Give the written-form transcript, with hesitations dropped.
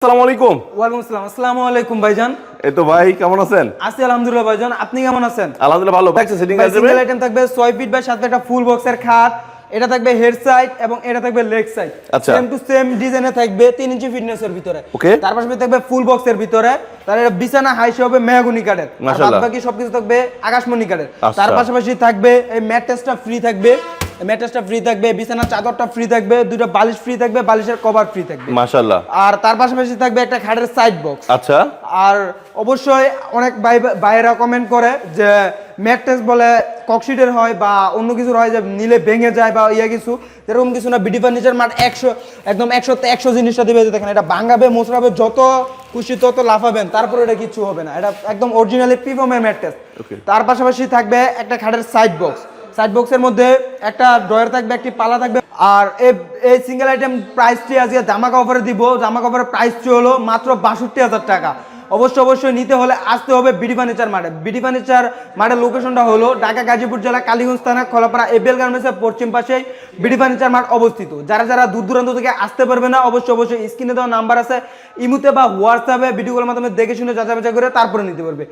আসসালামু আলাইকুম। ওয়ালাইকুম আসসালাম। আসসালামু আলাইকুম ভাইজান। এই তো ভাই কেমন আছেন? আছি আলহামদুলিল্লাহ ভাইজান। আপনি কেমন আছেন? আলহামদুলিল্লাহ ভালো। থাকছে সেটিং ভাই আছে সিঙ্গেল আইটেম থাকবে 6 ফিট বাই সাথে একটা ফুল বক্সের খাট। এটা থাকবে হেড সাইড এবং এটা থাকবে লেগ সাইড। আচ্ছা। সেম টু সেম ডিজাইনে থাকবে 3 ইঞ্চি ফিটনেসের ভিতরে। ওকে। তার পাশে থাকবে ফুল বক্সের ভিতরে। তার এটা বিছানা হাইস হবে মেহগনি কাঠের। আর মাশাআল্লাহ। বাকি সবকিছু থাকবে আকাশমণি কাঠের। আচ্ছা। তার পাশাপাশি থাকবে এই ম্যাট্রেসটা ফ্রি থাকবে। ম্যাট্রেসটা ফ্রি থাকবে, বিছানার চাদরটা ফ্রি থাকবে, দুটো বালিশ ফ্রি থাকবে, বালিশের কভার ফ্রি থাকবে। মাশাআল্লাহ। আর তার পাশাপাশি থাকবে একটা খাটের সাইড বক্স। আচ্ছা। আর অবশ্যই অনেক ভাইয়েরা কমেন্ট করে যে ম্যাট্রেস বলে ককশিটের হয় বা অন্য কিছুর হয় যে নিলে ভেঙে যায় বা ইয়া কিছু, এরকম কিছু না। বিডি ফার্নিচার মার্ট 100 একদম 100 জিনিসটা দিবে, যে দেখেন এটা ভাঙাবে মোচড়াবে যত খুশি তত লাফাবেন, তারপরে এটা কিছু হবে না। এটা একদম অরিজিনালি প্রিমিয়াম ম্যাট্রেস। Okay. তার পাশাপাশি থাকবে একটা খাটের সাইড বক্স। সাইড বক্সের মধ্যে একটা ড্রয়ার থাকবে, একটি পালা থাকবে। আর এই সিঙ্গেল আইটেম প্রাইসটি আজকে জামা অফারে দিব। জামা অফারের প্রাইসটি হলো মাত্র ৬২,০০০ টাকা। অবশ্যই নিতে হলে আসতে হবে বিডি ফার্নিচার মাঠে। বিডি ফার্নিচার মাঠের লোকেশনটা হলো ঢাকা গাজীপুর জেলা কালীগঞ্জ থানা খোলাপাড়া এবিএল গার্মেন্টসের পশ্চিম পাশেই বিডি ফার্নিচার মাঠ অবস্থিত। যারা দূর দূরান্ত থেকে আসতে পারবে না, অবশ্যই স্ক্রিনে দেওয়া নাম্বার আছে, ইমুতে বা হোয়াটসঅ্যাপে ভিডিও কলের মাধ্যমে দেখে শুনে যাচাই বাছাই করে তারপরে নিতে পারবে।